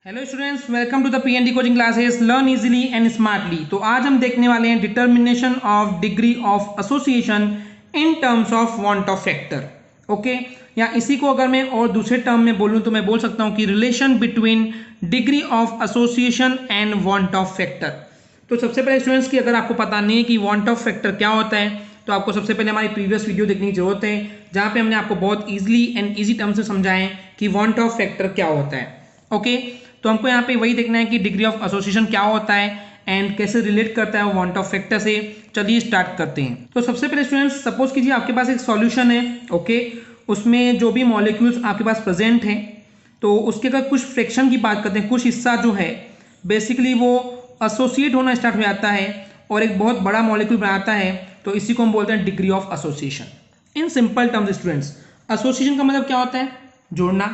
Hello students, welcome to the PND coaching classes learn easily and smartly. तो आज हम देखने वाले हैं determination of degree of association in terms of van't Hoff factor. Okay, या इसी को अगर मैं और दूसरे टर्म में बोलूं तो मैं बोल सकता हूं कि relation between degree of association and want Hoff factor. तो सबसे पहले स्टूडेंट्स की अगर आपको पता नहीं है कि वांट ऑफ फैक्टर क्या होता है तो आपको सबसे पहले हमारी प्रीवियस वीडियो देखने की जरूरत है, जहां पे हमने आपको बहुत इजीली एंड इजी टर्म से समझाएं कि वांट ऑफ फैक्टर क्या होता है। ओके, तो हमको यहाँ पे वही देखना है कि डिग्री ऑफ एसोसिएशन क्या होता है एंड कैसे रिलेट करता है वांट ऑफ फैक्टर से। चलिए स्टार्ट करते हैं। तो सबसे पहले स्टूडेंट्स सपोज कीजिए आपके पास एक सॉल्यूशन है। ओके, उसमें जो भी मॉलिक्यूल्स आपके पास प्रेजेंट हैं तो उसके अगर कुछ फ्रैक्शन की बात करते हैं, कुछ हिस्सा जो है बेसिकली वो एसोसिएट होना स्टार्ट हो जाता है और एक बहुत बड़ा मॉलिक्यूल बनाता है, तो इसी को हम बोलते हैं degree of association. In simple terms students, association का मतलब क्या होता है? जोड़ना।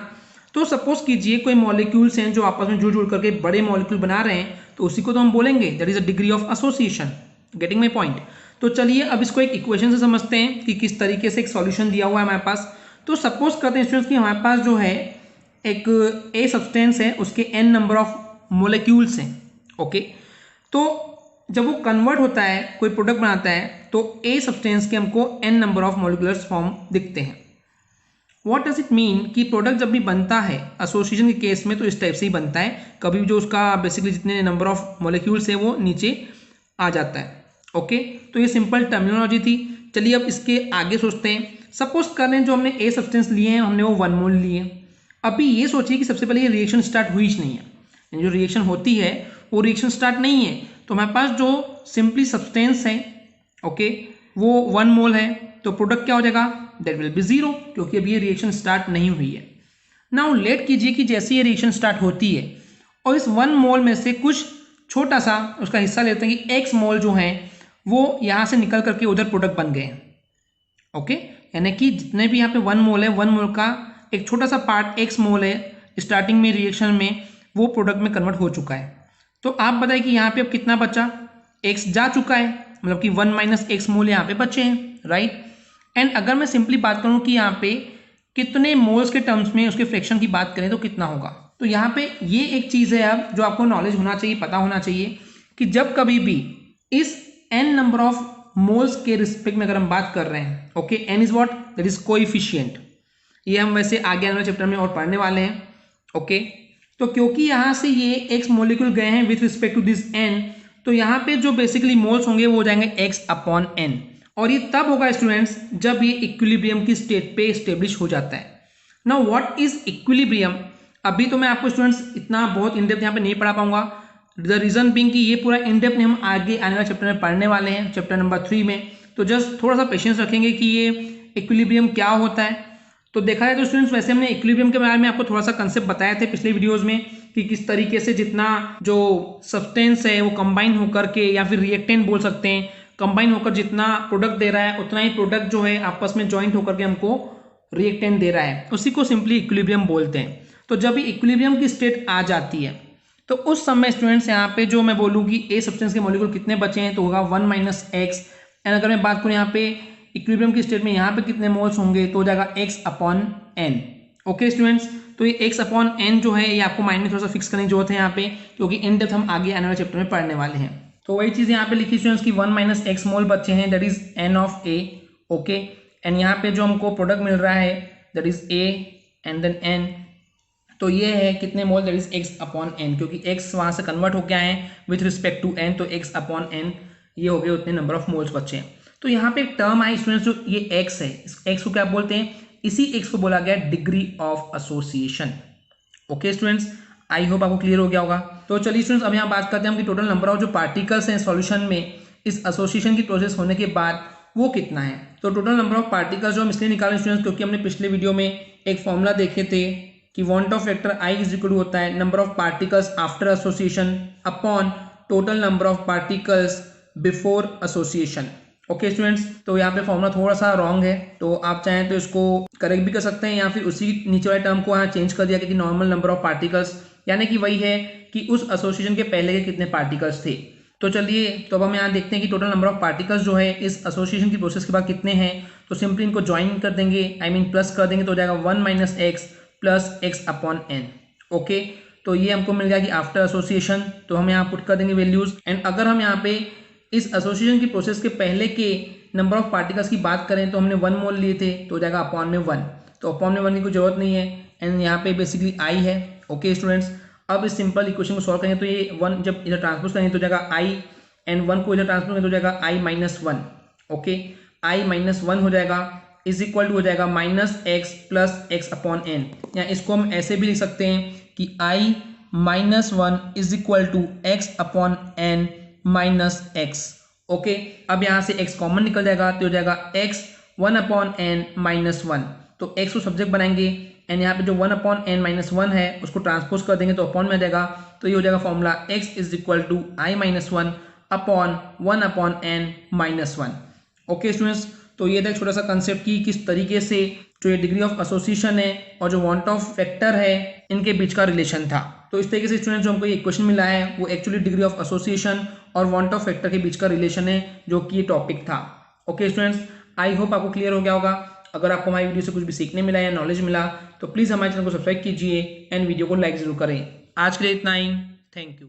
तो सपोज कीजिए कोई मॉलिक्यूल्स हैं जो आपस में जुड़ जुड़ करके बड़े मॉलिक्यूल बना रहे हैं, तो उसी को तो हम बोलेंगे that is a degree of association. Getting my point? तो चलिए अब इसको एक इक्वेशन से समझते हैं कि किस तरीके से एक सॉल्यूशन दिया हुआ है हमारे पास। तो सपोज करते हैं स्टूडेंट्स कि हमारे पास जो है एक ए सब्सटेंस है, उसके एन नंबर ऑफ मॉलिक्यूल्स हैं। ओके, तो जब वो कन्वर्ट होता है, कोई प्रोडक्ट बनाता है, तो ए सब्सटेंस के हमको एन नंबर ऑफ मॉलिक्यूलर्स फॉर्म दिखते हैं। व्हाट डज इट मीन कि प्रोडक्ट जब भी बनता है एसोसिएशन के केस में तो इस टाइप से ही बनता है, कभी जो उसका बेसिकली जितने नंबर ऑफ मॉलिक्यूल्स है वो नीचे आ जाता है। ओके, तो ये सिंपल टर्मिनोलॉजी थी। चलिए अब इसके आगे सोचते हैं। सपोज कर लें जो हमने ए सब्सटेंस लिए हैं, हमने वो 1 मोल लिए। अभी ये सोचिए कि सबसे पहले ये रिएक्शन स्टार्ट हुई ही नहीं है, जो रिएक्शन होती है वो रिएक्शन स्टार्ट नहीं है, तो हमारे पास जो सिंपली सब्सटेंस है ओके वो 1 मोल है, तो प्रोडक्ट क्या हो जाएगा? दैट विल बी 0, क्योंकि अभी ये रिएक्शन स्टार्ट नहीं हुई है। नाउ लेट कीजिए कि जैसे ये रिएक्शन स्टार्ट होती है और इस 1 मोल में से कुछ छोटा सा उसका हिस्सा लेते हैं कि x मोल जो है वो यहाँ से निकल करके उधर प्रोडक्ट बन गए हैं। ओके, यानी कि जितने भी यहाँ पे 1 मोल है, 1 मोल का एक छोटा सा पार्ट x मोल है स्टार्टिंग में रिएक्शन में, वो प्रोडक्ट में कन्वर्ट हो चुका है। तो आप बताइए कि यहाँ पे अब कितना बचा? x जा चुका है, मतलब कि 1 माइनस x मोल यहाँ पे बचे हैं, राइट। एंड अगर मैं सिंपली बात करूं कि यहाँ पे कितने मोल्स के टर्म्स में उसके फ्रैक्शन की बात करें तो कितना होगा, तो यहाँ पे ये एक चीज है अब जो आपको नॉलेज होना चाहिए, पता होना चाहिए कि जब कभी भी इस n नंबर ऑफ मोल्स के रिस्पेक्ट में अगर हम बात कर रहे हैं, okay, n is what? That is coefficient. ये हम वैसे आगे आने वाले चैप्टर में और पढ़ने वाले हैं। ओके, तो क्योंकि यहाँ से ये x मोलिक्यूल गए हैं with respect to this n, तो यहाँ पे जो बेसिकली मोल्स होंगे वो हो जाएंगे x अपॉन n, और ये तब होगा स्टूडेंट्स जब ये इक्विलिब्रियम की स्टेट पे स्टेब्लिश हो जाता है। Now what is equilibrium? अभी तो मैं आपको स्टूडेंट्स इतना बहुत इन डेप्थ यहाँ पे नहीं पढ़ा पाऊंगा, द रीजन बीइंग कि ये पूरा इन डेप्थ हम आगे आने वाले चैप्टर में पढ़ने वाले हैं, चैप्टर नंबर 3 में। तो जस्ट थोड़ा सा पेशेंस रखेंगे कि ये इक्विलिब्रियम क्या होता है। तो देखा जाए तो स्टूडेंट्स वैसे हमने इक्विलिब्रियम के बारे में आपको थोड़ा सा कंसेप्ट बताए थे पिछले वीडियोज में कि किस तरीके से जितना जो सब्सटेंस है वो कंबाइन होकर के, या फिर रिएक्टेंट बोल सकते हैं, कंबाइन होकर जितना प्रोडक्ट दे रहा है उतना ही प्रोडक्ट जो है आपस में ज्वाइंट होकर के हमको रिएक्टेंट दे रहा है, उसी को सिंपली इक्विलिब्रियम बोलते हैं। तो जब भी इक्विलिब्रियम की स्टेट आ जाती है तो उस समय स्टूडेंट्स यहाँ पे जो मैं बोलूँ कि ए सब्सटेंस के मॉलिक्यूल कितने बचे हैं तो होगा 1 माइनस एक्स। एंड अगर मैं बात करूँ यहाँ पे इक्विलिब्रियम की स्टेट में यहाँ पे कितने मोल्स होंगे तो हो जाएगा x upon n. Okay students, तो ये x अपॉन एन जो है ये आपको माइंड में थोड़ा सा फिक्स करने की जरूरत है यहाँ पे, क्योंकि इन डेप्थ हम आगे आने वाले चैप्टर में पढ़ने वाले हैं। तो वही चीज यहाँ पे लिखी स्टूडेंट्स की 1 माइनस एक्स मोल बचे हैं, that is N of A. Okay, and यहाँ पे जो हमको प्रोडक्ट मिल रहा है that is A and then N, तो ये है कितने mole? That is X upon N, क्योंकि एक्स वहां से कन्वर्ट होके आए हैं विथ रिस्पेक्ट टू एन, तो एक्स अपॉन एन ये हो गए उतने नंबर ऑफ मोल्स बचे हैं। तो यहाँ पे एक टर्म आई स्टूडेंट्स जो ये एक्स है, इस एक्स को क्या बोलते हैं? इसी एक्स को बोला गया degree of association. Okay students, I hope आपको क्लियर हो गया होगा। तो चलिए स्टूडेंट्स अब यहाँ बात करते हैं कि टोटल नंबर ऑफ जो पार्टिकल्स हैं सॉल्यूशन में इस एसोसिएशन की प्रोसेस होने के बाद वो कितना है। तो टोटल नंबर ऑफ पार्टिकल्स जो हम इसलिए निकालें स्टूडेंट्स क्योंकि हमने पिछले वीडियो में एक फॉर्मूला देखे थे कि van't Hoff factor i is equal to होता है number of particles after association upon total number of particles before association. Okay students, तो यहाँ पे फॉर्मूला थोड़ा सा रॉन्ग है, तो आप चाहें तो इसको करेक्ट भी कर सकते हैं या फिर उसी नीचे वाले टर्म को यहाँ चेंज कर दिया कि नॉर्मल नंबर ऑफ पार्टिकल्स, यानी कि वही है कि उस एसोसिएशन के पहले के कितने पार्टिकल्स थे। तो चलिए तो अब हम यहाँ देखते हैं कि टोटल नंबर ऑफ पार्टिकल्स जो है इस एसोसिएशन की प्रोसेस के बाद कितने हैं। तो सिंपली इनको ज्वाइन कर देंगे, आई मीन प्लस कर देंगे, तो हो जाएगा 1 minus x plus x upon n. Okay, तो ये हमको मिल जाएगी आफ्टर एसोसिएशन, तो हम यहाँ पुट कर देंगे वैल्यूज। एंड अगर हम यहाँ पे इस एसोसिएशन की प्रोसेस के पहले के नंबर ऑफ पार्टिकल्स की बात करें तो हमने 1 मोल लिए थे, तो हो जाएगा अपॉन में 1, तो अपॉन में 1 की कोई जरूरत नहीं है। एंड यहाँ पे बेसिकली आई है। ओके स्टूडेंट्स, अब इस सिंपल इक्वेशन को सॉल्व करेंगे तो ये 1 जब इधर ट्रांसपोज करेंगे तो हो जाएगा आई, एंड 1 को इधर ट्रांसपोज करेंगे तो हो जाएगा I minus 1। Okay, I minus 1 हो जाएगा इज इक्वल टू हो जाएगा minus x plus x upon N, या इसको हम ऐसे भी लिख सकते हैं कि I minus 1 is equal to X upon N minus X. Okay, अब यहाँ से x कॉमन निकल जाएगा तो हो जाएगा x 1 अपॉन एन माइनस 1, तो x को सब्जेक्ट बनाएंगे एंड यहाँ पे जो 1 अपॉन एन माइनस 1 है उसको ट्रांसपोज कर देंगे तो अपॉन में आ जाएगा, तो ये हो जाएगा formula x is equal to i minus 1 upon 1 upon N minus 1। Okay students, तो ये था एक छोटा सा कंसेप्ट की किस तरीके से जो ये डिग्री ऑफ एसोसिएशन है और जो वांट ऑफ फैक्टर है इनके बीच का रिलेशन था। तो इस तरीके से स्टूडेंट जो हमको ये क्वेश्चन मिला है वो एक्चुअली डिग्री ऑफ एसोसिएशन और वांट ऑफ फैक्टर के बीच का रिलेशन है जो कि ये टॉपिक था। ओके स्टूडेंट्स, आई होप आपको क्लियर हो गया होगा। अगर आपको हमारी वीडियो से कुछ भी सीखने मिला या नॉलेज मिला तो प्लीज़ हमारे चैनल को सब्सक्राइब कीजिए एंड वीडियो को लाइक जरूर करें। आज के लिए इतना ही, थैंक यू।